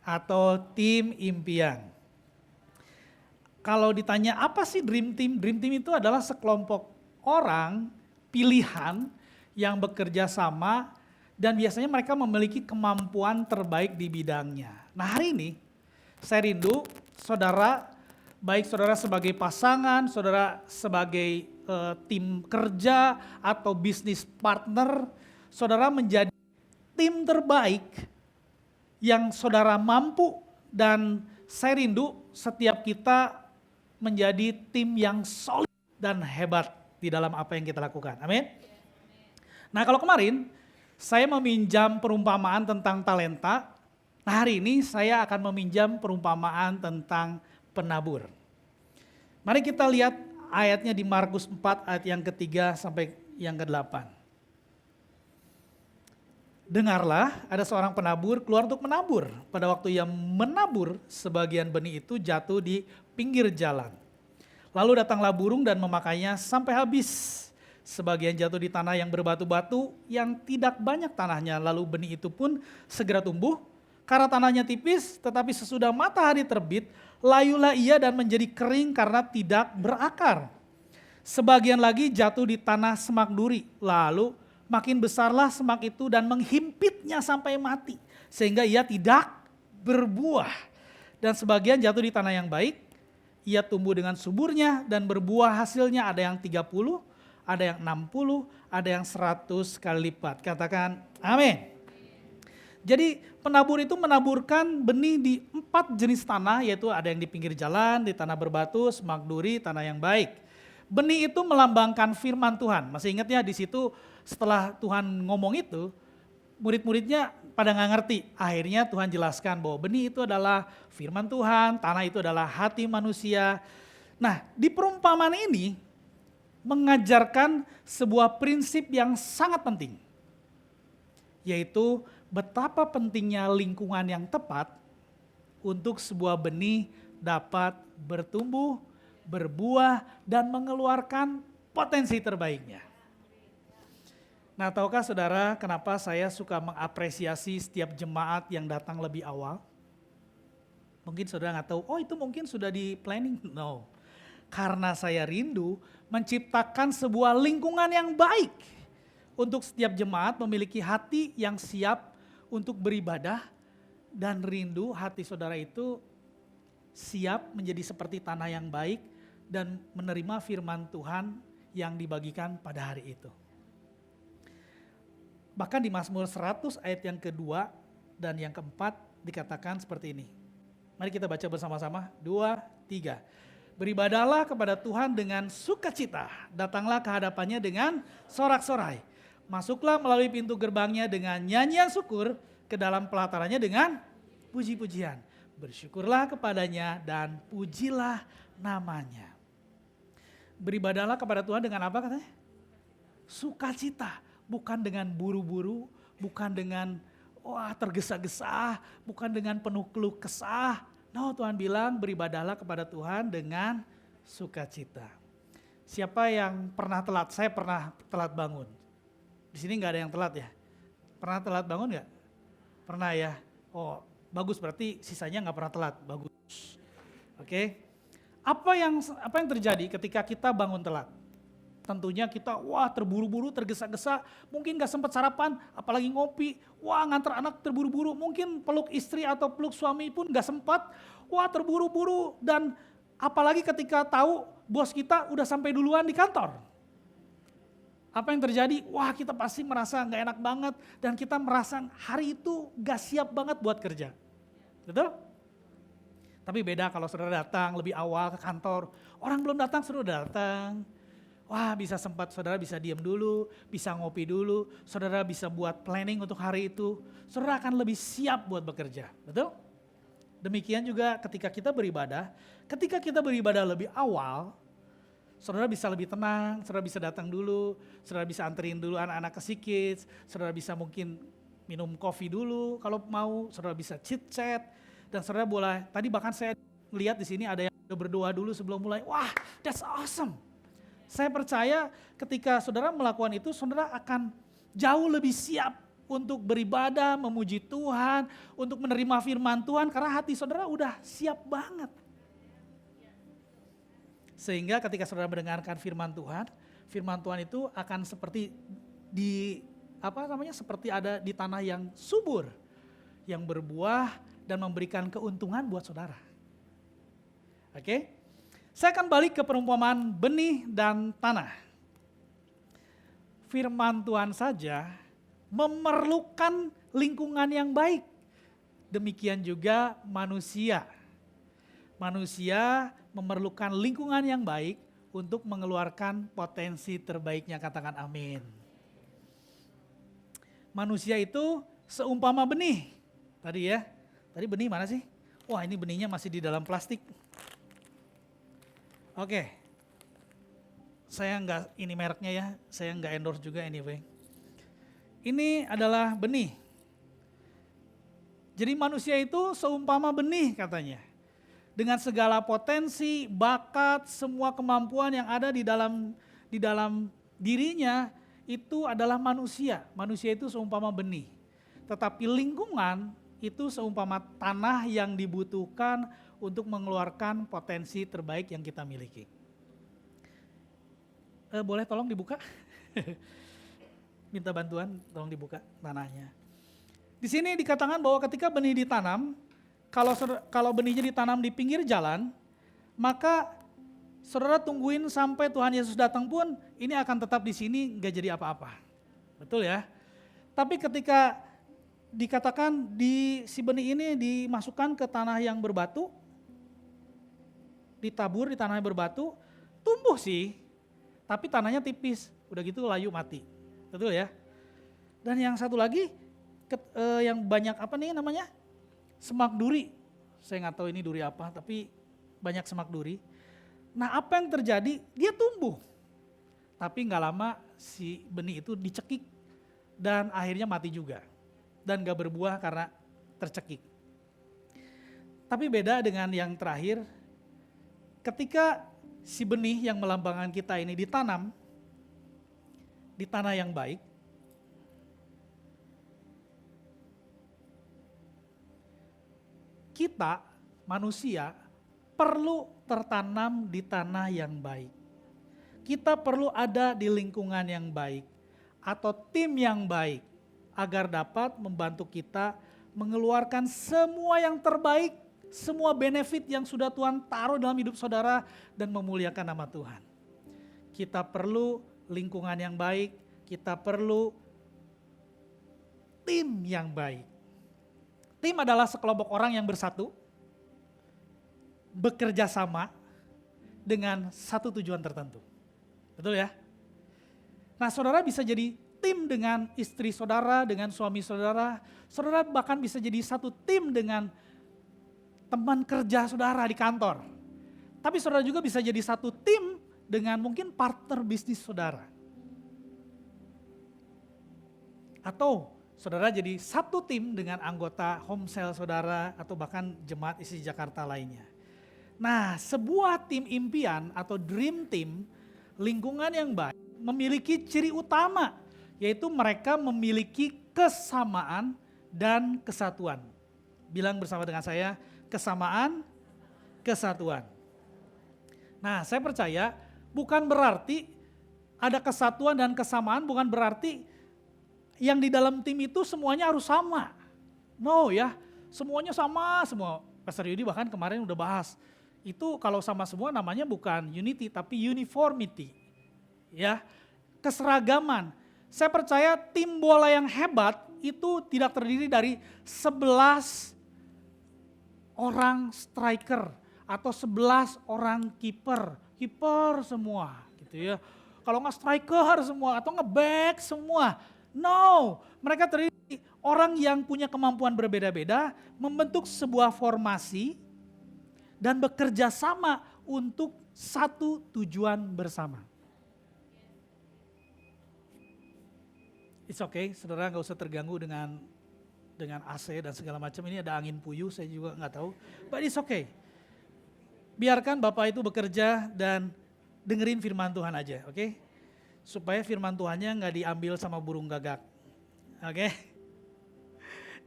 atau tim impian. Kalau ditanya apa sih Dream Team? Dream Team itu adalah sekelompok orang pilihan yang bekerja sama dan biasanya mereka memiliki kemampuan terbaik di bidangnya. Nah hari ini saya rindu saudara, baik saudara sebagai pasangan, saudara sebagai tim kerja atau bisnis partner, saudara menjadi tim terbaik yang saudara mampu, dan saya rindu setiap kita menjadi tim yang solid dan hebat di dalam apa yang kita lakukan. Amin. Nah kalau kemarin saya meminjam perumpamaan tentang talenta, nah hari ini saya akan meminjam perumpamaan tentang penabur. Mari kita lihat ayatnya di Markus 4 ayat yang ketiga sampai yang ke-8. Dengarlah, ada seorang penabur keluar untuk menabur. Pada waktu ia menabur, sebagian benih itu jatuh di pinggir jalan. Lalu datanglah burung dan memakainya sampai habis. Sebagian jatuh di tanah yang berbatu-batu, yang tidak banyak tanahnya. Lalu benih itu pun segera tumbuh, karena tanahnya tipis, tetapi sesudah matahari terbit, layulah ia dan menjadi kering karena tidak berakar. Sebagian lagi jatuh di tanah semak duri, lalu makin besarlah semak itu dan menghimpitnya sampai mati, sehingga ia tidak berbuah. Dan sebagian jatuh di tanah yang baik, ia tumbuh dengan suburnya dan berbuah, hasilnya ada yang 30, ada yang 60, ada yang 100 kali lipat. Katakan amin. Jadi penabur itu menaburkan benih di 4 jenis tanah, yaitu ada yang di pinggir jalan, di tanah berbatu, semak duri, tanah yang baik. Benih itu melambangkan firman Tuhan. Masih ingat ya di situ setelah Tuhan ngomong itu, murid-muridnya pada nggak ngerti. Akhirnya Tuhan jelaskan bahwa benih itu adalah firman Tuhan, tanah itu adalah hati manusia. Nah di perumpamaan ini mengajarkan sebuah prinsip yang sangat penting. Yaitu betapa pentingnya lingkungan yang tepat untuk sebuah benih dapat bertumbuh, berbuah, dan mengeluarkan potensi terbaiknya. Nah, tahukah saudara kenapa saya suka mengapresiasi setiap jemaat yang datang lebih awal? Mungkin saudara nggak tahu, oh itu mungkin sudah di planning. No, karena saya rindu menciptakan sebuah lingkungan yang baik untuk setiap jemaat memiliki hati yang siap untuk beribadah, dan rindu hati saudara itu siap menjadi seperti tanah yang baik dan menerima firman Tuhan yang dibagikan pada hari itu. Bahkan di Mazmur 100 ayat yang kedua dan yang keempat dikatakan seperti ini. Mari kita baca bersama-sama, 2, 3. Beribadahlah kepada Tuhan dengan sukacita, datanglah ke hadapannya dengan sorak-sorai. Masuklah melalui pintu gerbangnya dengan nyanyian syukur, ke dalam pelatarannya dengan puji-pujian. Bersyukurlah kepadanya dan pujilah namanya. Beribadahlah kepada Tuhan dengan apa katanya? Sukacita, bukan dengan buru-buru, bukan dengan tergesa-gesa, bukan dengan penuh keluh kesah. No, Tuhan bilang beribadahlah kepada Tuhan dengan sukacita. Siapa yang pernah telat? Saya pernah telat bangun. Di sini nggak ada yang telat ya? Pernah telat bangun nggak? Pernah ya? Oh bagus, berarti sisanya nggak pernah telat, bagus. Oke. Apa yang terjadi ketika kita bangun telat? Tentunya kita terburu-buru, tergesa-gesa, mungkin gak sempat sarapan, apalagi ngopi, ngantar anak terburu-buru, mungkin peluk istri atau peluk suami pun gak sempat, terburu-buru, dan apalagi ketika tahu bos kita udah sampai duluan di kantor. Apa yang terjadi? Kita pasti merasa gak enak banget, dan kita merasa hari itu gak siap banget buat kerja. Betul? Tapi beda kalau saudara datang lebih awal ke kantor, orang belum datang sudah datang. Bisa sempat saudara bisa diam dulu, bisa ngopi dulu, saudara bisa buat planning untuk hari itu. Saudara akan lebih siap buat bekerja, betul? Demikian juga ketika kita beribadah lebih awal, saudara bisa lebih tenang, saudara bisa datang dulu, saudara bisa anterin dulu anak-anak ke psikis, saudara bisa mungkin minum kopi dulu kalau mau, saudara bisa chit-chat, dan saudara boleh, tadi bahkan saya lihat di sini ada yang berdoa dulu sebelum mulai, that's awesome. Saya percaya ketika saudara melakukan itu, saudara akan jauh lebih siap untuk beribadah, memuji Tuhan, untuk menerima firman Tuhan, karena hati saudara udah siap banget. Sehingga ketika saudara mendengarkan firman Tuhan itu akan seperti seperti ada di tanah yang subur, yang berbuah dan memberikan keuntungan buat saudara. Oke? Saya akan balik ke perumpamaan benih dan tanah. Firman Tuhan saja memerlukan lingkungan yang baik. Demikian juga manusia. Manusia memerlukan lingkungan yang baik untuk mengeluarkan potensi terbaiknya, katakan amin. Manusia itu seumpama benih. Tadi benih mana sih? Wah, ini benihnya masih di dalam plastik. Oke. Saya ini mereknya ya, saya nggak endorse juga anyway. Ini adalah benih. Jadi manusia itu seumpama benih katanya. Dengan segala potensi, bakat, semua kemampuan yang ada di dalam dirinya itu adalah manusia. Manusia itu seumpama benih. Tetapi lingkungan itu seumpama tanah yang dibutuhkan untuk mengeluarkan potensi terbaik yang kita miliki. Boleh tolong dibuka? Minta bantuan, tolong dibuka tanahnya. Di sini dikatakan bahwa ketika benih ditanam, kalau benihnya ditanam di pinggir jalan, maka saudara tungguin sampai Tuhan Yesus datang pun, ini akan tetap di sini, nggak jadi apa-apa. Betul ya? Tapi ketika dikatakan si benih ini dimasukkan ke tanah yang berbatu, ditabur di tanah yang berbatu, tumbuh sih, tapi tanahnya tipis, udah gitu layu mati. Betul ya? Dan yang satu lagi, yang banyak semak duri. Saya nggak tahu ini duri apa, tapi banyak semak duri. Nah, apa yang terjadi? Dia tumbuh. Tapi nggak lama si benih itu dicekik dan akhirnya mati juga. Dan nggak berbuah karena tercekik. Tapi beda dengan yang terakhir, ketika si benih yang melambangkan kita ini ditanam di tanah yang baik, kita manusia perlu tertanam di tanah yang baik. Kita perlu ada di lingkungan yang baik atau tim yang baik agar dapat membantu kita mengeluarkan semua yang terbaik, semua benefit yang sudah Tuhan taruh dalam hidup saudara dan memuliakan nama Tuhan. Kita perlu lingkungan yang baik, kita perlu tim yang baik. Tim adalah sekelompok orang yang bersatu, bekerja sama dengan satu tujuan tertentu. Betul ya? Nah, saudara bisa jadi tim dengan istri saudara, dengan suami saudara. Saudara bahkan bisa jadi satu tim dengan teman kerja saudara di kantor. Tapi saudara juga bisa jadi satu tim dengan mungkin partner bisnis saudara. Atau saudara jadi satu tim dengan anggota home cell saudara atau bahkan jemaat isi Jakarta lainnya. Nah, sebuah tim impian atau dream team, lingkungan yang baik memiliki ciri utama, yaitu mereka memiliki kesamaan dan kesatuan. Bilang bersama dengan saya, kesamaan, kesatuan. Nah, saya percaya bukan berarti ada kesatuan dan kesamaan, bukan berarti yang di dalam tim itu semuanya harus sama. No ya, semuanya sama semua. Pastor Yudi bahkan kemarin udah bahas, itu kalau sama semua namanya bukan unity tapi uniformity. Ya, keseragaman. Saya percaya tim bola yang hebat itu tidak terdiri dari 11 orang striker atau 11 orang kiper semua gitu ya. Kalau nggak striker semua atau nge-back semua. No, mereka terdiri dari orang yang punya kemampuan berbeda-beda membentuk sebuah formasi dan bekerja sama untuk satu tujuan bersama. It's okay, saudara nggak usah terganggu dengan AC dan segala macam. Ini ada angin puyuh, saya juga nggak tahu. But it's okay. Biarkan Bapak itu bekerja dan dengerin firman Tuhan aja, oke? Supaya firman Tuhannya nggak diambil sama burung gagak, oke?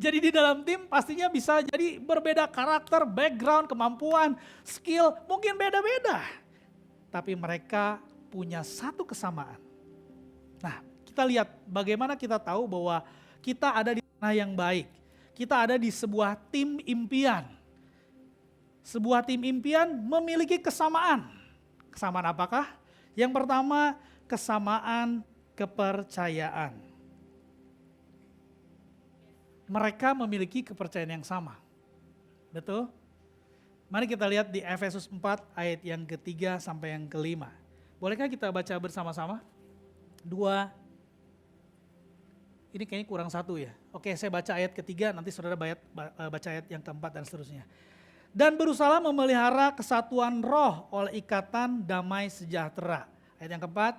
Jadi di dalam tim pastinya bisa jadi berbeda karakter, background, kemampuan, skill, mungkin beda-beda. Tapi mereka punya satu kesamaan. Nah, kita lihat bagaimana kita tahu bahwa kita ada di tanah yang baik. Kita ada di sebuah tim impian. Sebuah tim impian memiliki kesamaan. Kesamaan apakah? Yang pertama, kesamaan kepercayaan. Mereka memiliki kepercayaan yang sama. Betul? Mari kita lihat di Efesus 4 ayat yang ketiga sampai yang kelima. Bolehkah kita baca bersama-sama? 2. Ini kayaknya kurang 1 ya. Oke, saya baca ayat ketiga, nanti saudara baca ayat yang keempat dan seterusnya. Dan berusaha memelihara kesatuan roh oleh ikatan damai sejahtera. Ayat yang keempat.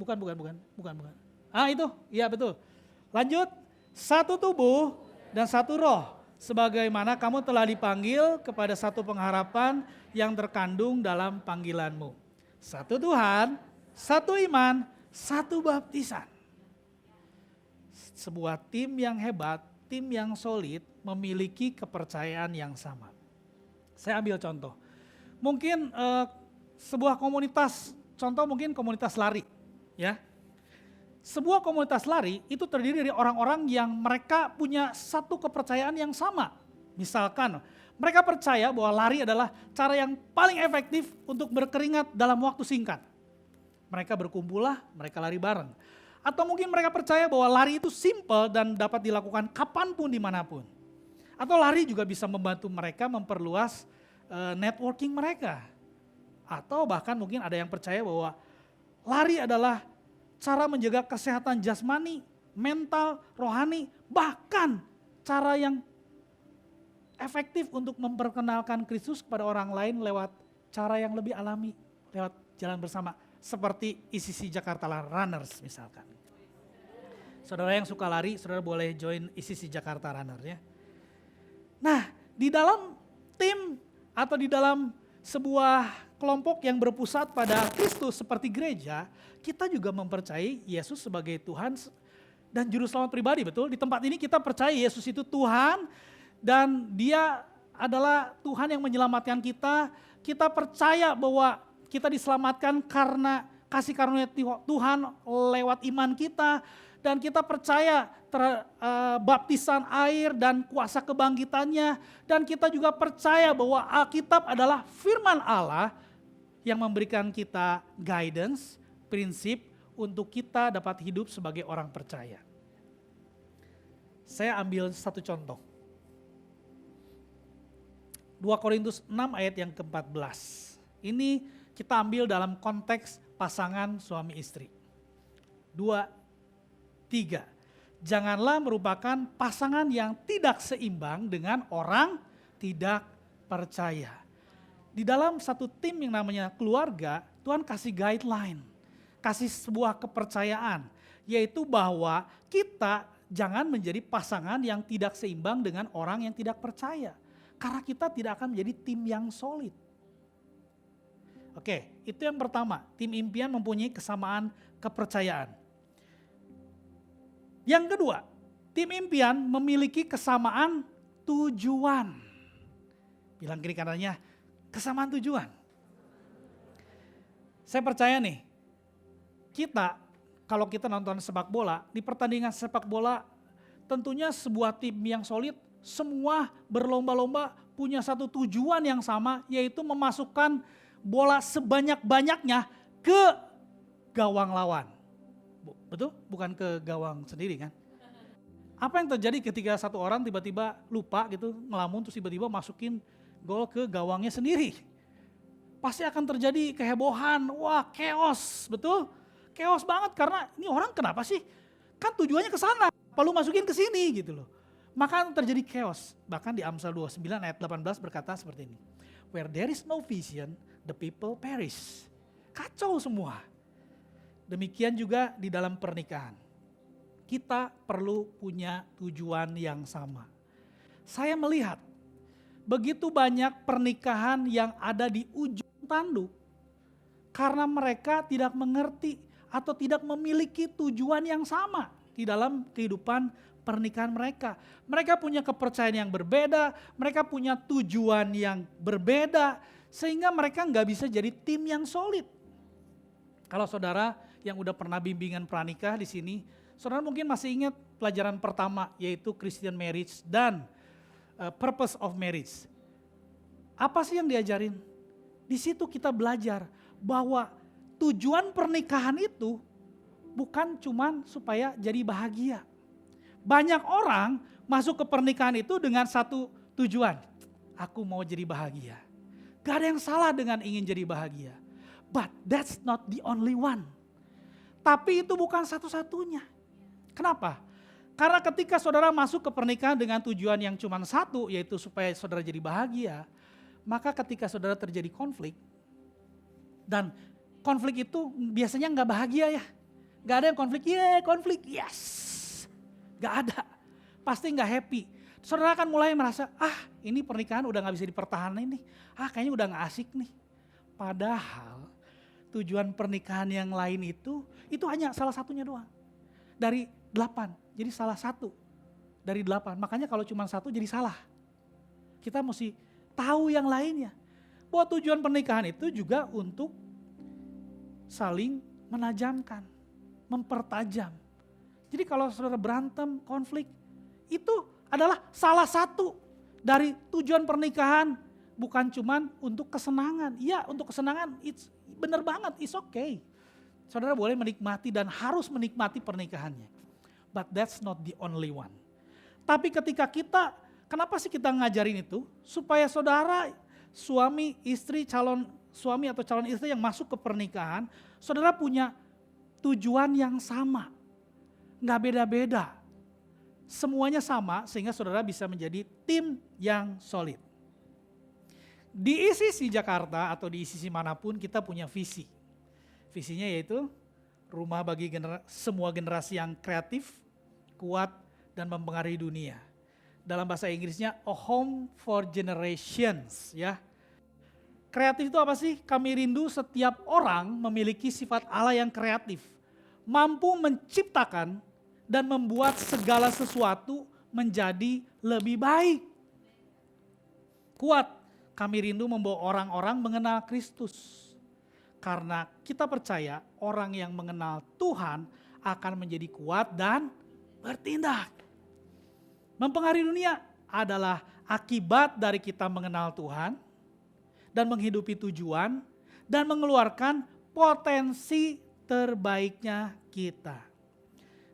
Bukan. Itu, iya betul. Lanjut, satu tubuh dan satu roh, sebagaimana kamu telah dipanggil kepada satu pengharapan yang terkandung dalam panggilanmu. Satu Tuhan, satu iman, satu baptisan. Sebuah tim yang hebat, tim yang solid, memiliki kepercayaan yang sama. Saya ambil contoh. Mungkin sebuah komunitas, contoh mungkin komunitas lari, ya. Sebuah komunitas lari itu terdiri dari orang-orang yang mereka punya satu kepercayaan yang sama. Misalkan mereka percaya bahwa lari adalah cara yang paling efektif untuk berkeringat dalam waktu singkat. Mereka berkumpullah, mereka lari bareng. Atau mungkin mereka percaya bahwa lari itu simple dan dapat dilakukan kapanpun dimanapun. Atau lari juga bisa membantu mereka memperluas networking mereka. Atau bahkan mungkin ada yang percaya bahwa lari adalah cara menjaga kesehatan jasmani, mental, rohani, bahkan cara yang efektif untuk memperkenalkan Kristus kepada orang lain lewat cara yang lebih alami, lewat jalan bersama. Seperti ICC Jakarta Runners misalkan. Saudara yang suka lari, saudara boleh join ICC Jakarta Runners ya. Nah, di dalam tim atau di dalam sebuah kelompok yang berpusat pada Kristus seperti gereja, kita juga mempercayai Yesus sebagai Tuhan dan Juru Selamat pribadi, betul? Di tempat ini kita percaya Yesus itu Tuhan dan Dia adalah Tuhan yang menyelamatkan kita. Kita percaya bahwa kita diselamatkan karena kasih karunia Tuhan lewat iman kita. Dan kita percaya baptisan air dan kuasa kebangkitannya. Dan kita juga percaya bahwa Alkitab adalah firman Allah yang memberikan kita guidance, prinsip untuk kita dapat hidup sebagai orang percaya. Saya ambil satu contoh. 2 Korintus 6 ayat yang ke-14. Ini kita ambil dalam konteks pasangan suami istri. 2, 3. Janganlah merupakan pasangan yang tidak seimbang dengan orang tidak percaya. Di dalam satu tim yang namanya keluarga, Tuhan kasih guideline, kasih sebuah kepercayaan, yaitu bahwa kita jangan menjadi pasangan yang tidak seimbang dengan orang yang tidak percaya. Karena kita tidak akan menjadi tim yang solid. Oke, itu yang pertama, tim impian mempunyai kesamaan kepercayaan. Yang kedua, tim impian memiliki kesamaan tujuan. Bilang kiri kanannya, kesamaan tujuan. Saya percaya nih, kalau kita nonton sepak bola, di pertandingan sepak bola tentunya sebuah tim yang solid, semua berlomba-lomba punya satu tujuan yang sama, yaitu memasukkan bola sebanyak-banyaknya ke gawang lawan. Betul? Bukan ke gawang sendiri kan? Apa yang terjadi ketika satu orang tiba-tiba lupa gitu, ngelamun terus tiba-tiba masukin gol ke gawangnya sendiri? Pasti akan terjadi kehebohan, wah chaos, betul? Chaos banget karena ini orang kenapa sih? Kan tujuannya ke sana, perlu masukin ke sini gitu loh. Maka terjadi chaos. Bahkan di Amsal 29 ayat 18 berkata seperti ini. Where there is no vision, the people perish. Kacau semua. Demikian juga di dalam pernikahan. Kita perlu punya tujuan yang sama. Saya melihat begitu banyak pernikahan yang ada di ujung tanduk karena mereka tidak mengerti atau tidak memiliki tujuan yang sama. di dalam kehidupan pernikahan mereka. Mereka punya kepercayaan yang berbeda, mereka punya tujuan yang berbeda, sehingga mereka nggak bisa jadi tim yang solid. Kalau saudara yang udah pernah bimbingan pranikah di sini, saudara mungkin masih ingat pelajaran pertama, yaitu Christian marriage dan purpose of marriage. Apa sih yang diajarin? Di situ kita belajar bahwa tujuan pernikahan itu bukan cuman supaya jadi bahagia. Banyak orang masuk ke pernikahan itu dengan satu tujuan. Aku mau jadi bahagia. Gak ada yang salah dengan ingin jadi bahagia. But that's not the only one. Tapi itu bukan satu-satunya. Kenapa? Karena ketika saudara masuk ke pernikahan dengan tujuan yang cuma satu, yaitu supaya saudara jadi bahagia, maka ketika saudara terjadi konflik, dan konflik itu biasanya nggak bahagia ya. Nggak ada yang konflik, yes. Nggak ada, pasti nggak happy. Saudara akan mulai merasa, ini pernikahan udah nggak bisa dipertahankan nih. Kayaknya udah nggak asik nih. Padahal tujuan pernikahan yang lain itu hanya salah satunya doang. Dari 8, jadi salah satu dari 8. Makanya kalau cuma satu jadi salah. Kita mesti tahu yang lainnya. Bahwa tujuan pernikahan itu juga untuk saling menajamkan, mempertajam. Jadi kalau saudara berantem, konflik, itu adalah salah satu dari tujuan pernikahan. Bukan cuma untuk kesenangan. Ya, untuk kesenangan, it's bener banget, it's okay. Saudara boleh menikmati dan harus menikmati pernikahannya. But that's not the only one. Tapi ketika kita, kenapa sih kita ngajarin itu? Supaya saudara, suami, istri, calon suami atau calon istri yang masuk ke pernikahan, saudara punya tujuan yang sama. Nggak beda-beda. Semuanya sama sehingga saudara bisa menjadi tim yang solid. Di ICC Jakarta atau di ICC manapun kita punya visi. Visinya yaitu rumah bagi semua generasi yang kreatif, kuat, dan mempengaruhi dunia. Dalam bahasa Inggrisnya a home for generations ya. Kreatif itu apa sih? Kami rindu setiap orang memiliki sifat Allah yang kreatif. Mampu menciptakan dan membuat segala sesuatu menjadi lebih baik. Kuat, kami rindu membawa orang-orang mengenal Kristus. Karena kita percaya orang yang mengenal Tuhan akan menjadi kuat dan bertindak. Mempengaruhi dunia adalah akibat dari kita mengenal Tuhan dan menghidupi tujuan dan mengeluarkan potensi terbaiknya kita.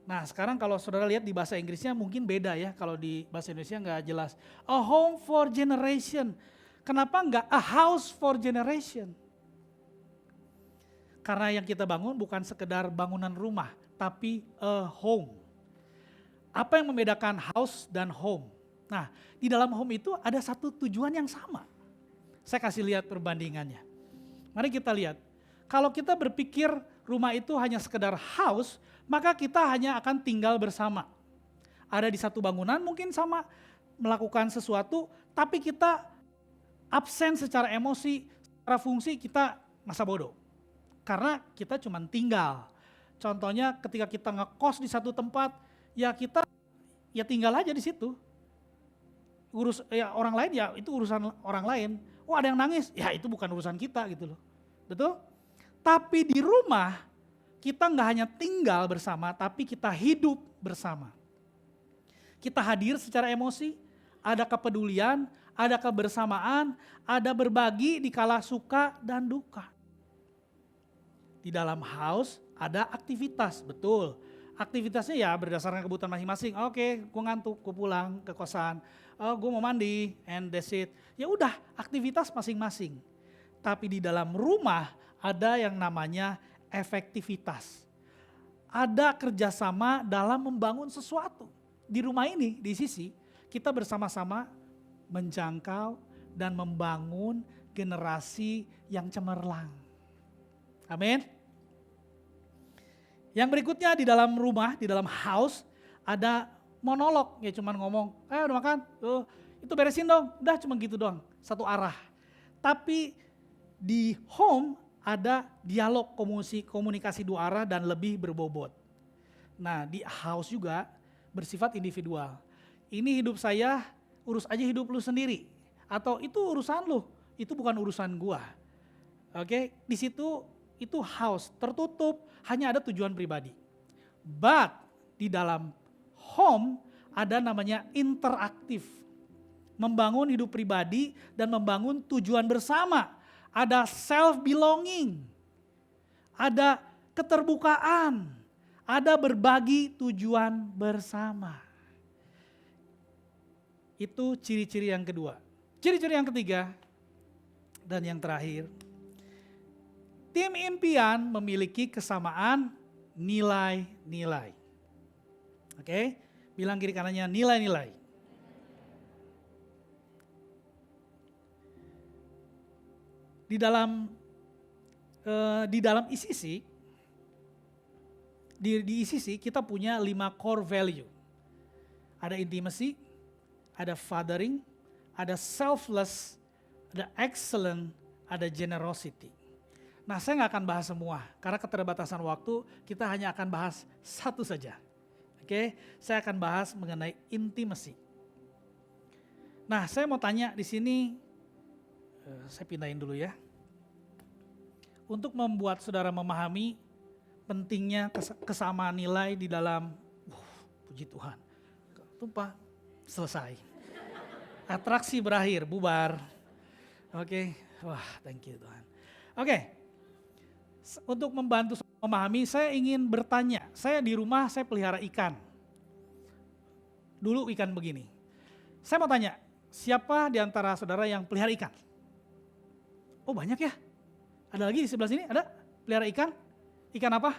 Nah sekarang kalau saudara lihat di bahasa Inggrisnya mungkin beda ya, kalau di bahasa Indonesia nggak jelas. A home for generation. Kenapa nggak a house for generation? Karena yang kita bangun bukan sekedar bangunan rumah, tapi a home. Apa yang membedakan house dan home? Nah, di dalam home itu ada satu tujuan yang sama. Saya kasih lihat perbandingannya. Mari kita lihat. Kalau kita berpikir rumah itu hanya sekedar house, maka kita hanya akan tinggal bersama. Ada di satu bangunan mungkin sama melakukan sesuatu, tapi kita absen secara emosi, secara fungsi kita masa bodoh. Karena kita cuma tinggal. Contohnya ketika kita ngekos di satu tempat, ya kita ya tinggal aja di situ. Orang lain ya itu urusan orang lain. Oh ada yang nangis, ya itu bukan urusan kita gitu loh. Betul? Tapi di rumah kita nggak hanya tinggal bersama, tapi kita hidup bersama. Kita hadir secara emosi, ada kepedulian, ada kebersamaan, ada berbagi di kala suka dan duka. Di dalam house ada aktivitas, betul. Aktivitasnya ya berdasarkan kebutuhan masing-masing. Oke, gue ngantuk, gue pulang ke kosan. Gue mau mandi, and that's it. Ya udah, aktivitas masing-masing. Tapi di dalam rumah ada yang namanya efektivitas. Ada kerjasama dalam membangun sesuatu. Di rumah ini, di sisi, kita bersama-sama menjangkau dan membangun generasi yang cemerlang. Amin. Yang berikutnya di dalam rumah, di dalam house ada monolog, ya cuman ngomong, udah makan, itu beresin dong, udah cuma gitu doang, satu arah. Tapi di home ada dialog komunikasi dua arah dan lebih berbobot. Nah, di house juga bersifat individual. Ini hidup saya, urus aja hidup lu sendiri. Atau itu urusan lu, itu bukan urusan gua. Oke, di situ itu house, tertutup, hanya ada tujuan pribadi. But di dalam home ada namanya interaktif. Membangun hidup pribadi dan membangun tujuan bersama. Ada self-belonging, ada keterbukaan, ada berbagi tujuan bersama. Itu ciri-ciri yang kedua. Ciri-ciri yang ketiga dan yang terakhir, tim impian memiliki kesamaan nilai-nilai. Oke, bilang kiri kanannya nilai-nilai. Di dalam ICC, di ICC kita punya 5 core value. Ada intimacy, ada fathering, ada selfless, ada excellent, ada generosity. Nah, saya nggak akan bahas semua, karena keterbatasan waktu kita hanya akan bahas satu saja. Oke, saya akan bahas mengenai intimacy. Nah, saya mau tanya di sini, saya pindahin dulu ya. Untuk membuat saudara memahami pentingnya kesamaan nilai di dalam, puji Tuhan, tumpah, selesai. Atraksi berakhir, bubar. Oke, wah thank you Tuhan. Oke, untuk membantu memahami, saya ingin bertanya. Saya di rumah, saya pelihara ikan. Dulu ikan begini. Saya mau tanya, siapa di antara saudara yang pelihara ikan? Oh banyak ya? Ada lagi di sebelah sini, ada pelihara ikan? Ikan apa?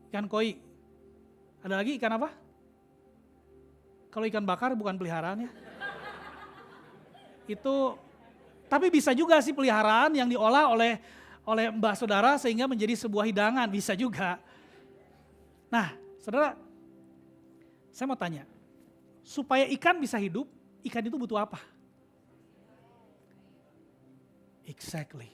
Ikan koi. Ada lagi ikan apa? Kalau ikan bakar bukan peliharaan ya. Itu, tapi bisa juga sih peliharaan yang diolah oleh mbak saudara sehingga menjadi sebuah hidangan, bisa juga. Nah, saudara, saya mau tanya, supaya ikan bisa hidup, ikan itu butuh apa? Exactly.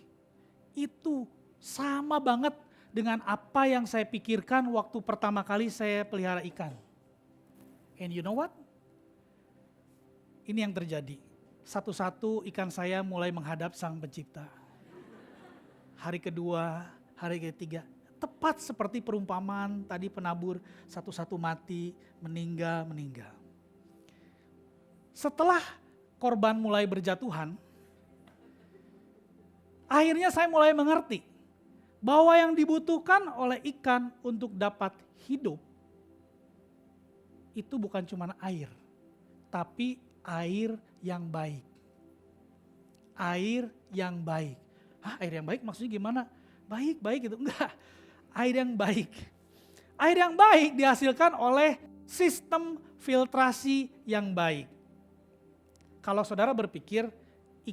Itu sama banget dengan apa yang saya pikirkan waktu pertama kali saya pelihara ikan. And you know what? Ini yang terjadi. Satu-satu ikan saya mulai menghadap Sang Pencipta. Hari kedua, hari ketiga, tepat seperti perumpamaan tadi penabur, satu-satu mati, meninggal. Setelah korban mulai berjatuhan, akhirnya saya mulai mengerti bahwa yang dibutuhkan oleh ikan untuk dapat hidup itu bukan cuma air, tapi air yang baik. Air yang baik. Hah, air yang baik maksudnya gimana? Baik gitu, enggak. Air yang baik. Air yang baik dihasilkan oleh sistem filtrasi yang baik. Kalau saudara berpikir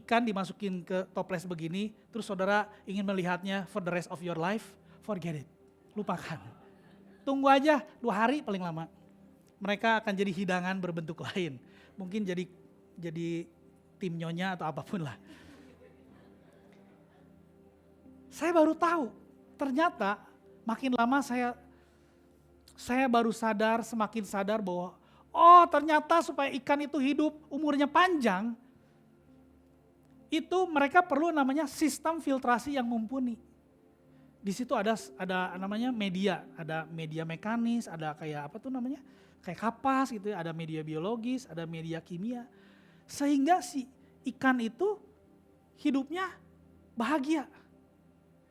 ikan dimasukin ke toples begini, terus saudara ingin melihatnya for the rest of your life, forget it, lupakan. Tunggu aja 2 hari paling lama. Mereka akan jadi hidangan berbentuk lain. Mungkin jadi tim nyonya atau apapun lah. Saya baru tahu, ternyata makin lama saya baru sadar, semakin sadar bahwa oh ternyata supaya ikan itu hidup umurnya panjang, itu mereka perlu namanya sistem filtrasi yang mumpuni. Di situ ada namanya media, ada media mekanis, ada kayak apa tuh namanya, kayak kapas gitu ya, ada media biologis, ada media kimia. Sehingga si ikan itu hidupnya bahagia.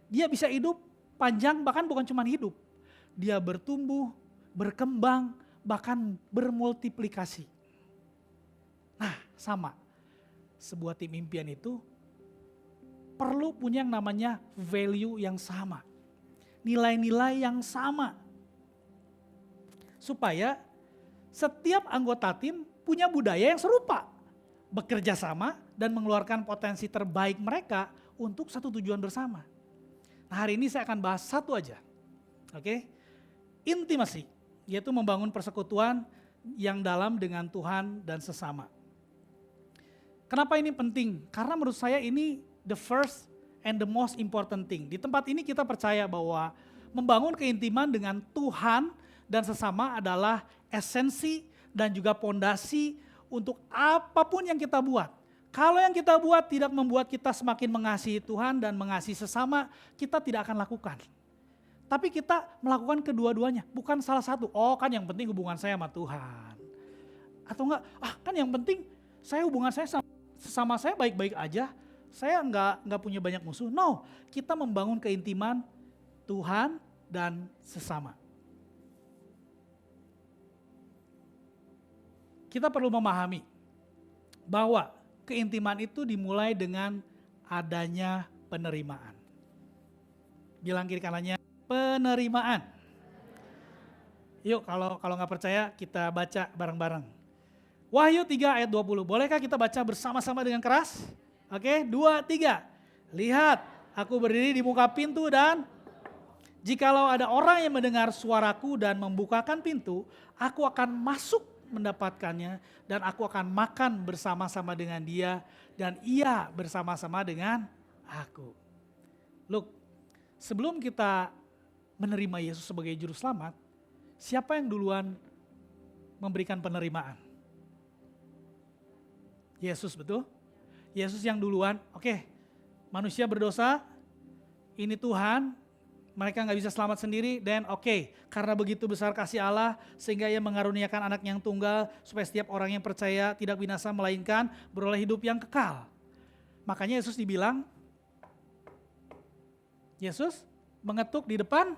Dia bisa hidup panjang, bahkan bukan cuma hidup. Dia bertumbuh, berkembang, bahkan bermultiplikasi. Nah sama. Sebuah tim impian itu perlu punya yang namanya value yang sama. Nilai-nilai yang sama. Supaya setiap anggota tim punya budaya yang serupa. Bekerja sama dan mengeluarkan potensi terbaik mereka untuk satu tujuan bersama. Nah hari ini saya akan bahas satu aja. Oke? Intimasi, yaitu membangun persekutuan yang dalam dengan Tuhan dan sesama. Kenapa ini penting? Karena menurut saya ini the first and the most important thing. Di tempat ini kita percaya bahwa membangun keintiman dengan Tuhan dan sesama adalah esensi dan juga pondasi untuk apapun yang kita buat. Kalau yang kita buat tidak membuat kita semakin mengasihi Tuhan dan mengasihi sesama, kita tidak akan lakukan. Tapi kita melakukan kedua-duanya, bukan salah satu. Oh kan yang penting hubungan saya sama Tuhan. Atau enggak, kan yang penting saya hubungan saya sama saya baik-baik aja. Saya enggak punya banyak musuh. No, kita membangun keintiman Tuhan dan sesama. Kita perlu memahami bahwa keintiman itu dimulai dengan adanya penerimaan. Bilang kiri kanannya, penerimaan. Yuk kalau nggak percaya kita baca bareng-bareng. Wahyu 3 ayat 20. Bolehkah kita baca bersama-sama dengan keras? Oke, 2, 3. Lihat, aku berdiri di muka pintu dan jikalau ada orang yang mendengar suaraku dan membukakan pintu, aku akan masuk mendapatkannya dan aku akan makan bersama-sama dengan dia dan ia bersama-sama dengan aku. Look, sebelum kita menerima Yesus sebagai juru selamat, siapa yang duluan memberikan penerimaan? Yesus, betul? Yesus yang duluan, oke, manusia berdosa, ini Tuhan, mereka gak bisa selamat sendiri, dan oke, karena begitu besar kasih Allah, sehingga ia mengaruniakan anak yang tunggal, supaya setiap orang yang percaya tidak binasa, melainkan beroleh hidup yang kekal. Makanya Yesus dibilang, Yesus mengetuk di depan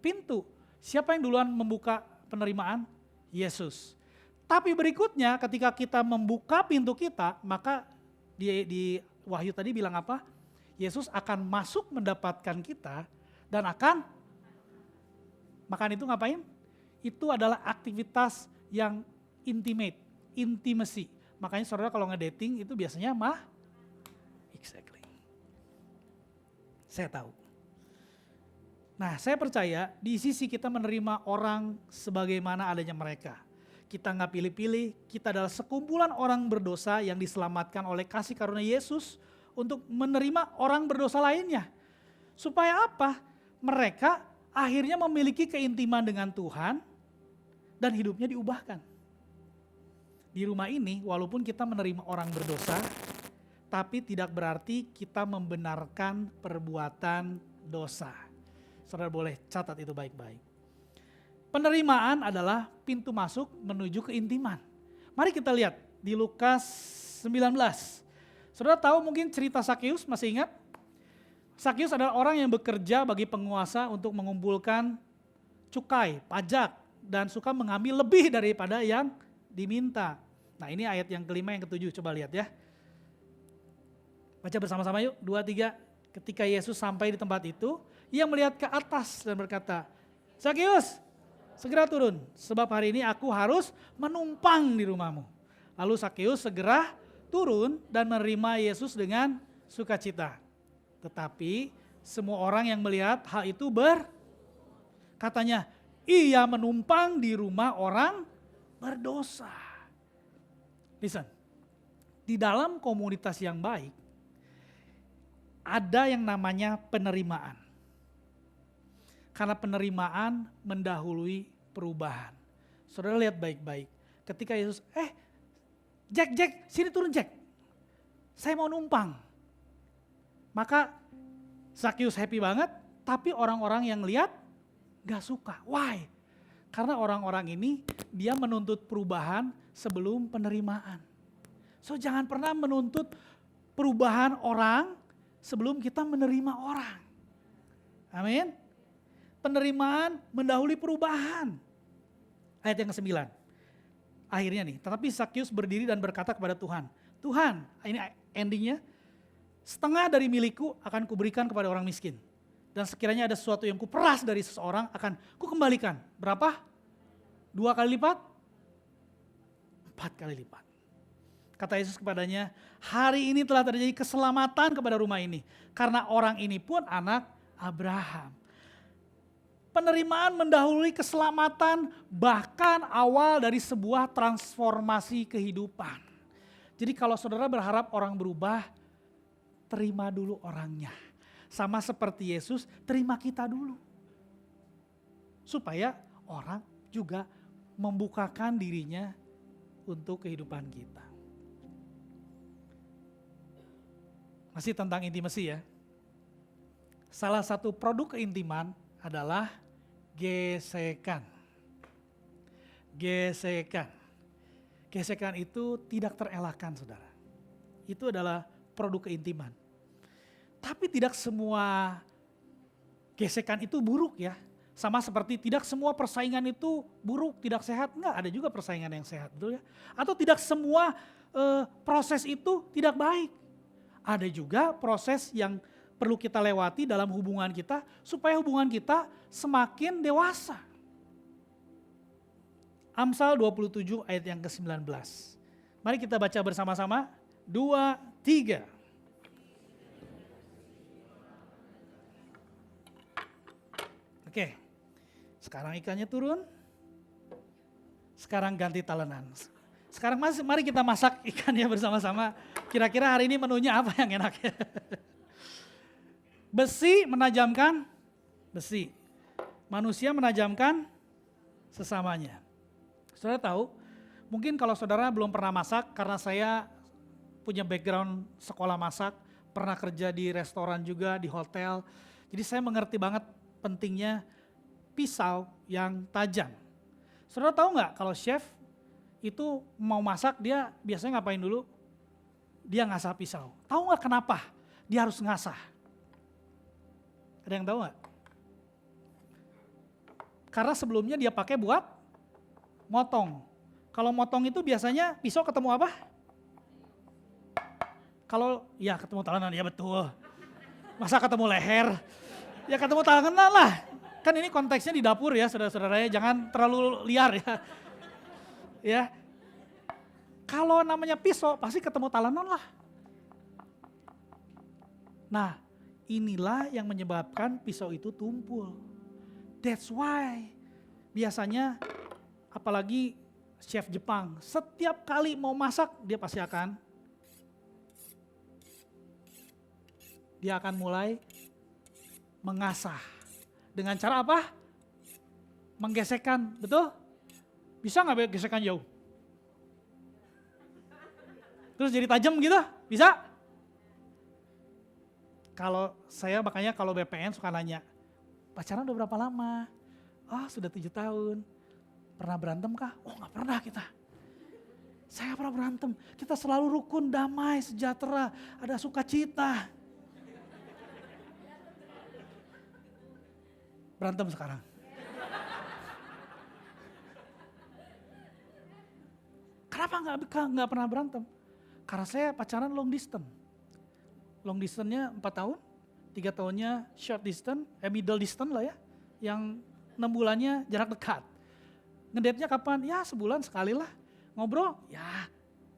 pintu. Siapa yang duluan membuka penerimaan? Yesus. Tapi berikutnya ketika kita membuka pintu kita, maka di Wahyu tadi bilang apa? Yesus akan masuk mendapatkan kita dan akan makan. Itu ngapain? Itu adalah aktivitas yang intimate, intimacy. Makanya saudara kalau ngedating itu biasanya exactly. Saya tahu. Nah, saya percaya di sisi kita menerima orang sebagaimana adanya mereka. Kita nggak pilih-pilih, kita adalah sekumpulan orang berdosa yang diselamatkan oleh kasih karunia Yesus untuk menerima orang berdosa lainnya. Supaya apa? Mereka akhirnya memiliki keintiman dengan Tuhan dan hidupnya diubahkan. Di rumah ini, walaupun kita menerima orang berdosa, tapi tidak berarti kita membenarkan perbuatan dosa. Saudara boleh catat itu baik-baik. Penerimaan adalah pintu masuk menuju keintiman. Mari kita lihat di Lukas 19. Saudara tahu mungkin cerita Sakeus, masih ingat? Sakeus adalah orang yang bekerja bagi penguasa untuk mengumpulkan cukai, pajak, dan suka mengambil lebih daripada yang diminta. Nah ini ayat yang kelima, yang ketujuh, coba lihat ya. Baca bersama-sama yuk, 2, 3. Ketika Yesus sampai di tempat itu, ia melihat ke atas dan berkata, Sakeus, segera turun, sebab hari ini aku harus menumpang di rumahmu. Lalu Sakeus segera turun dan menerima Yesus dengan sukacita. Tetapi semua orang yang melihat hal itu katanya, ia menumpang di rumah orang berdosa. Listen, di dalam komunitas yang baik, ada yang namanya penerimaan. Karena penerimaan mendahului perubahan. Saudara lihat baik-baik. Ketika Yesus, Jack, sini turun Jack. Saya mau numpang. Maka Sakeus happy banget, tapi orang-orang yang lihat gak suka. Why? Karena orang-orang ini dia menuntut perubahan sebelum penerimaan. So jangan pernah menuntut perubahan orang sebelum kita menerima orang. Amin. Penerimaan mendahului perubahan. Ayat yang ke-9. Akhirnya nih, tetapi Sakeus berdiri dan berkata kepada Tuhan, Tuhan, ini endingnya, setengah dari milikku akan kuberikan kepada orang miskin. Dan sekiranya ada sesuatu yang kuperas dari seseorang akan kukembalikan. Berapa? 2 kali lipat? 4 kali lipat. Kata Yesus kepadanya, hari ini telah terjadi keselamatan kepada rumah ini. Karena orang ini pun anak Abraham. Penerimaan mendahului keselamatan, bahkan awal dari sebuah transformasi kehidupan. Jadi kalau saudara berharap orang berubah, terima dulu orangnya. Sama seperti Yesus, terima kita dulu. supaya orang juga membukakan dirinya untuk kehidupan kita. Masih tentang intimasi ya. Salah satu produk keintiman adalah gesekan. Gesekan. Gesekan itu tidak terelakkan, saudara. Itu adalah produk keintiman. Tapi tidak semua gesekan itu buruk ya. Sama seperti tidak semua persaingan itu buruk, tidak sehat. Enggak, ada juga persaingan yang sehat, betul ya. Atau tidak semua proses itu tidak baik. Ada juga proses yang perlu kita lewati dalam hubungan kita supaya hubungan kita semakin dewasa. Amsal 27 ayat yang ke-19. Mari kita baca bersama-sama. 2, 3. Oke. Sekarang ikannya turun. Sekarang ganti talenan. Sekarang mari kita masak ikannya bersama-sama. Kira-kira hari ini menunya apa yang enak ya? Besi menajamkan besi. Manusia menajamkan sesamanya. Saudara tahu, mungkin kalau saudara belum pernah masak, karena saya punya background sekolah masak, pernah kerja di restoran juga, di hotel. Jadi saya mengerti banget pentingnya pisau yang tajam. Saudara tahu nggak kalau chef itu mau masak, dia biasanya ngapain dulu? Dia ngasah pisau. Tahu nggak kenapa dia harus ngasah? Ada yang tahu nggak? Karena sebelumnya dia pakai buat motong. Kalau motong itu biasanya pisau ketemu apa? Kalau ya ketemu talenan, ya betul. Masa ketemu leher? Ya ketemu talenan lah. Kan ini konteksnya di dapur ya saudara-saudara ya, jangan terlalu liar ya. Ya. Kalau namanya pisau pasti ketemu talenan lah. Nah, inilah yang menyebabkan pisau itu tumpul. That's why biasanya apalagi chef Jepang, setiap kali mau masak dia pasti akan mulai mengasah. Dengan cara apa? Menggesekkan, betul? Bisa nggak gesekan jauh? Terus jadi tajam gitu? Bisa? Kalau saya makanya kalau BPN suka nanya, pacaran udah berapa lama? Sudah 7 tahun. Pernah berantem kah? Nggak pernah kita. Saya pernah berantem. Kita selalu rukun, damai, sejahtera, ada sukacita. Berantem sekarang. Kenapa nggak pernah berantem? Karena saya pacaran long distance. Long distance-nya 4 tahun, 3 tahunnya short distance, middle distance lah ya. Yang 6 bulannya jarak dekat. Ngedate-nya kapan? Ya sebulan sekali lah. Ngobrol, ya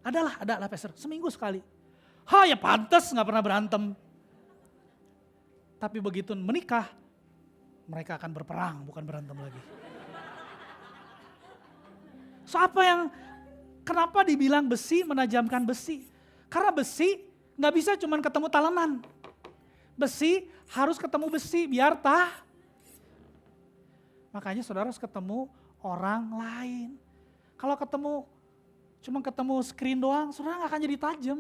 ada Pastor, seminggu sekali. Ya pantas nggak pernah berantem. Tapi begitu menikah, mereka akan berperang, bukan berantem lagi. So kenapa dibilang besi menajamkan besi? Karena besi nggak bisa cuma ketemu talenan. Besi harus ketemu besi biar Makanya saudara harus ketemu orang lain. Kalau cuma ketemu screen doang, saudara nggak akan jadi tajam.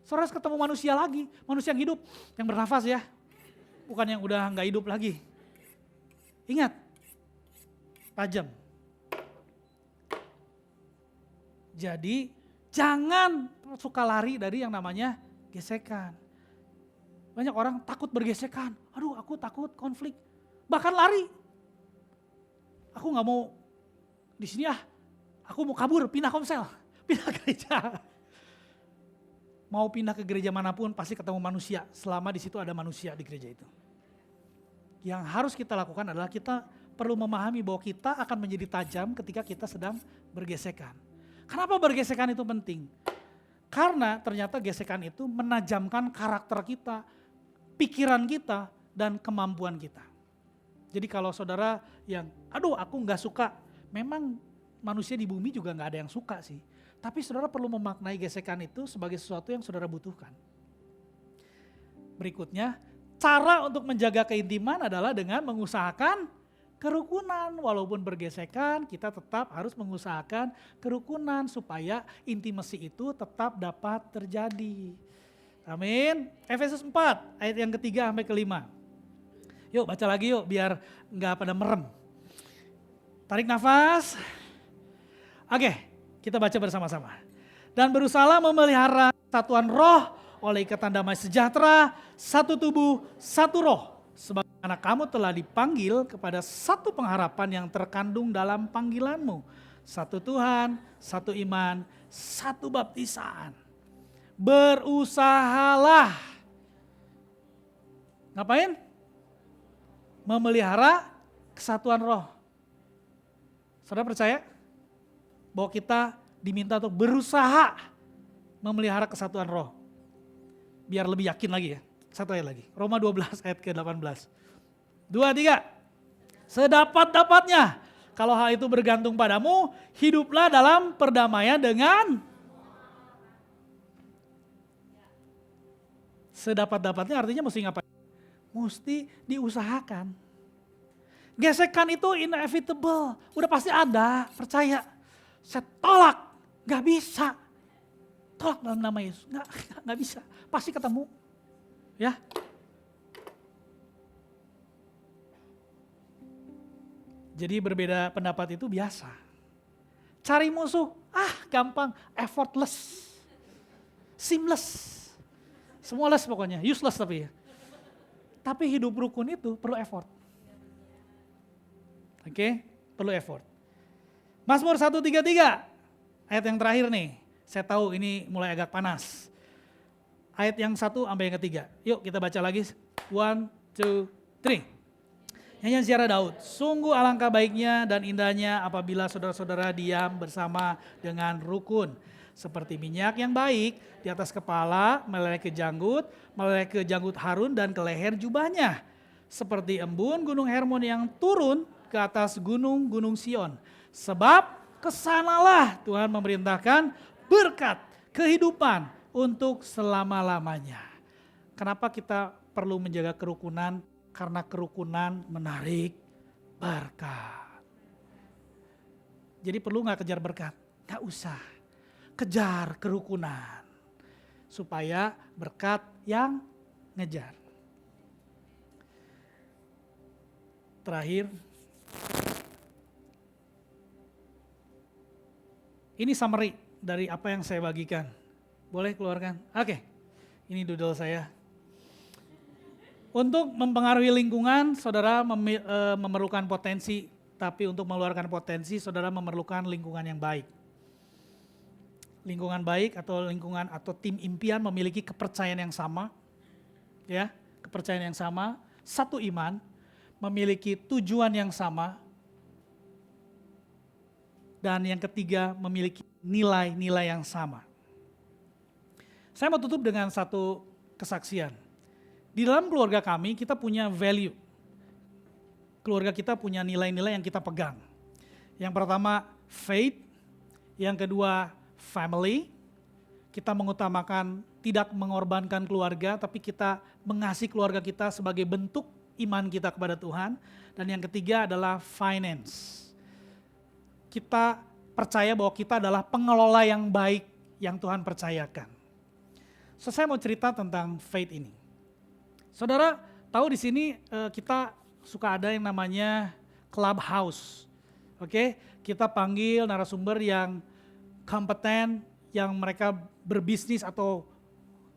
Saudara harus ketemu manusia lagi, manusia yang hidup, yang bernafas ya. Bukan yang udah nggak hidup lagi. Ingat, tajam. Jadi jangan suka lari dari yang namanya gesekan. Banyak orang takut bergesekan. Aduh, aku takut konflik. Bahkan lari. Aku nggak mau di sini aku mau kabur, pindah komsel, pindah gereja. Mau pindah ke gereja manapun pasti ketemu manusia, selama di situ ada manusia di gereja itu. Yang harus kita lakukan adalah kita perlu memahami bahwa kita akan menjadi tajam ketika kita sedang bergesekan. Kenapa bergesekan itu penting? Karena ternyata gesekan itu menajamkan karakter kita, pikiran kita, dan kemampuan kita. Jadi kalau saudara yang, aku gak suka, memang manusia di bumi juga gak ada yang suka sih. Tapi saudara perlu memaknai gesekan itu sebagai sesuatu yang saudara butuhkan. Berikutnya, cara untuk menjaga keintiman adalah dengan mengusahakan kerukunan. Walaupun bergesekan, kita tetap harus mengusahakan kerukunan supaya intimasi itu tetap dapat terjadi. Amin. Efesus 4 ayat yang ketiga sampai kelima. Yuk baca lagi yuk biar nggak pada merem. Tarik nafas. Oke, kita baca bersama-sama. Dan berusaha memelihara satuan roh oleh ikatan damai sejahtera, satu tubuh, satu roh. Sebagaimana kamu telah dipanggil kepada satu pengharapan yang terkandung dalam panggilanmu. Satu Tuhan, satu iman, satu baptisan. Berusahalah. Ngapain? Memelihara kesatuan roh. Saudara percaya bahwa kita diminta untuk berusaha memelihara kesatuan roh. Biar lebih yakin lagi ya. Satu ayat lagi. Roma 12 ayat ke-18. 2, 3. Sedapat-dapatnya. Kalau hal itu bergantung padamu, hiduplah dalam perdamaian dengan. Sedapat-dapatnya artinya mesti ngapain? Mesti diusahakan. Gesekan itu inevitable, udah pasti ada, percaya. Saya tolak, gak bisa. Tolak dalam nama Yesus, gak bisa, pasti ketemu. Ya. Jadi berbeda pendapat itu biasa. Cari musuh, gampang, effortless, seamless. Semua less pokoknya, useless tapi ya. Tapi hidup rukun itu perlu effort. Oke, perlu effort. Mazmur 133, ayat yang terakhir nih. Saya tahu ini mulai agak panas. Ayat yang 1 sampai yang ketiga. Yuk kita baca lagi. 1, 2, 3. Nyanyian ziarah Daud. Sungguh alangkah baiknya dan indahnya apabila saudara-saudara diam bersama dengan rukun. Seperti minyak yang baik di atas kepala, meleleh ke janggut Harun dan ke leher jubahnya. Seperti embun gunung Hermon yang turun ke atas gunung-gunung Sion. Sebab kesanalah Tuhan memerintahkan berkat kehidupan untuk selama-lamanya. Kenapa kita perlu menjaga kerukunan? Karena kerukunan menarik berkat. Jadi perlu gak kejar berkat? Gak usah. Kejar kerukunan. Supaya berkat yang ngejar. Terakhir. Ini summary dari apa yang saya bagikan. Boleh keluarkan? Oke, ini doodle saya. Untuk mempengaruhi lingkungan, saudara memerlukan potensi. Tapi untuk mengeluarkan potensi, saudara memerlukan lingkungan yang baik. Lingkungan baik atau tim impian memiliki kepercayaan yang sama. Ya, kepercayaan yang sama. Satu iman, memiliki tujuan yang sama. Dan yang ketiga memiliki nilai-nilai yang sama. Saya mau tutup dengan satu kesaksian. Di dalam keluarga kami kita punya value. Keluarga kita punya nilai-nilai yang kita pegang. Yang pertama faith, yang kedua family. Kita mengutamakan tidak mengorbankan keluarga, tapi kita mengasihi keluarga kita sebagai bentuk iman kita kepada Tuhan. Dan yang ketiga adalah finance. Kita percaya bahwa kita adalah pengelola yang baik yang Tuhan percayakan. So, saya mau cerita tentang faith ini. Saudara tahu di sini kita suka ada yang namanya clubhouse. Oke, kita panggil narasumber yang kompeten, yang mereka berbisnis atau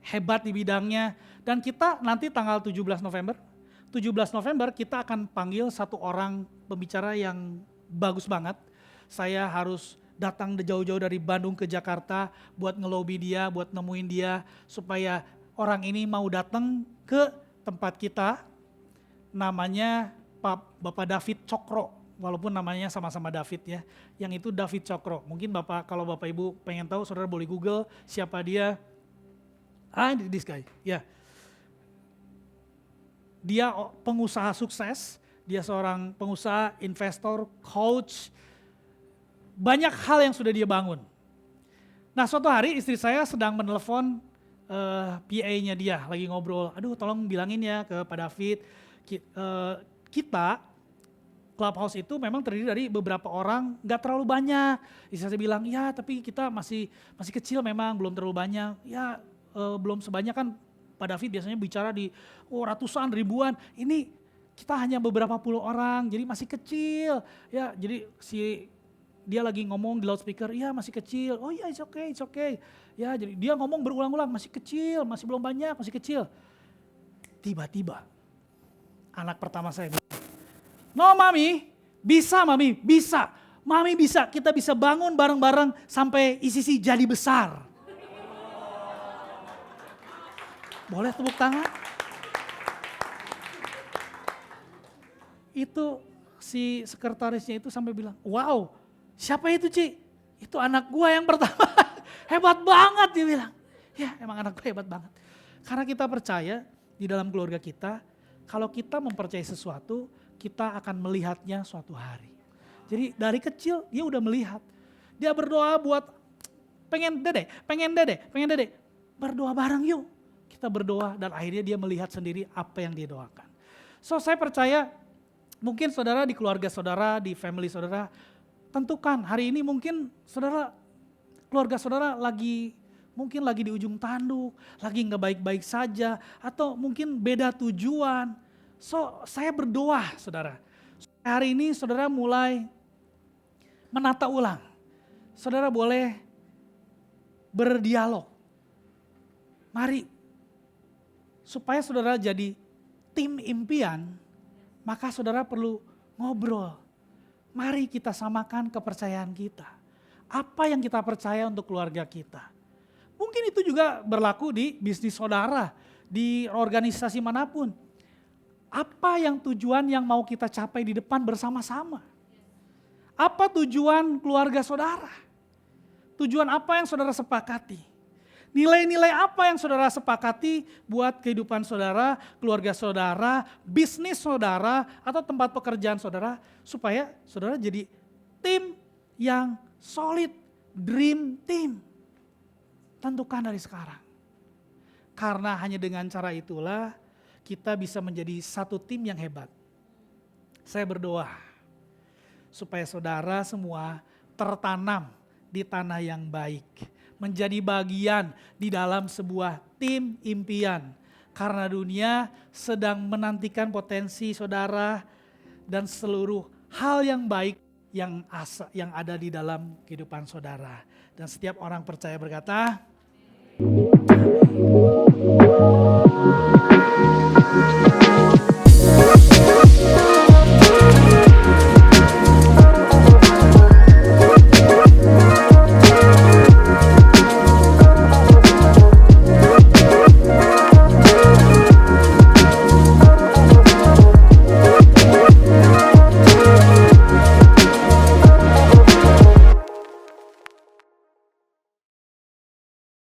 hebat di bidangnya. Dan kita nanti tanggal 17 November kita akan panggil satu orang pembicara yang bagus banget. Saya harus datang jauh-jauh dari Bandung ke Jakarta buat ngelobi dia, buat nemuin dia supaya orang ini mau datang ke tempat kita. Namanya Bapak David Cokro, walaupun namanya sama-sama David ya. Yang itu David Cokro. Mungkin kalau Bapak Ibu pengen tahu, saudara boleh Google siapa dia. This guy, ya. Dia pengusaha sukses, dia seorang pengusaha, investor, coach. Banyak hal yang sudah dia bangun. Nah suatu hari istri saya sedang menelpon PA-nya dia, lagi ngobrol. Aduh tolong bilangin ya ke Pak David, kita Clubhouse itu memang terdiri dari beberapa orang, gak terlalu banyak. Bisa saya bilang, ya tapi kita masih kecil memang, belum terlalu banyak. Ya belum sebanyak kan Pak David biasanya bicara di ratusan, ribuan. Ini kita hanya beberapa puluh orang, jadi masih kecil. Ya, jadi dia lagi ngomong di loudspeaker, ya masih kecil. Oh ya, it's okay. Ya, jadi dia ngomong berulang-ulang, masih kecil, masih belum banyak, masih kecil. Tiba-tiba anak pertama saya bilang, no mami, bisa. Mami bisa, kita bisa bangun bareng-bareng sampai ICC jadi besar. Boleh tepuk tangan? Itu si sekretarisnya itu sampai bilang, wow, siapa itu Ci? Itu anak gua yang pertama. Hebat banget dia bilang. Ya emang anak gua hebat banget. Karena kita percaya di dalam keluarga kita, kalau kita mempercayai sesuatu, kita akan melihatnya suatu hari. Jadi dari kecil dia udah melihat. Dia berdoa buat pengen dede. Berdoa bareng yuk. Kita berdoa dan akhirnya dia melihat sendiri apa yang dia doakan. So saya percaya mungkin saudara di keluarga saudara, di family saudara, tentukan hari ini mungkin keluarga saudara mungkin lagi di ujung tanduk, lagi nggak baik-baik saja, atau mungkin beda tujuan. So saya berdoa saudara, hari ini saudara mulai menata ulang. Saudara boleh berdialog. Mari, supaya saudara jadi tim impian, maka saudara perlu ngobrol. Mari kita samakan kepercayaan kita. Apa yang kita percaya untuk keluarga kita. Mungkin itu juga berlaku di bisnis saudara, di organisasi manapun. Apa yang tujuan yang mau kita capai di depan bersama-sama? Apa tujuan keluarga saudara? Tujuan apa yang saudara sepakati? Nilai-nilai apa yang saudara sepakati buat kehidupan saudara, keluarga saudara, bisnis saudara, atau tempat pekerjaan saudara, supaya saudara jadi tim yang solid, dream team. Tentukan dari sekarang. Karena hanya dengan cara itulah kita bisa menjadi satu tim yang hebat. Saya berdoa supaya saudara semua tertanam di tanah yang baik. Menjadi bagian di dalam sebuah tim impian. Karena dunia sedang menantikan potensi saudara dan seluruh hal yang baik yang ada di dalam kehidupan saudara. Dan setiap orang percaya berkata, Amin.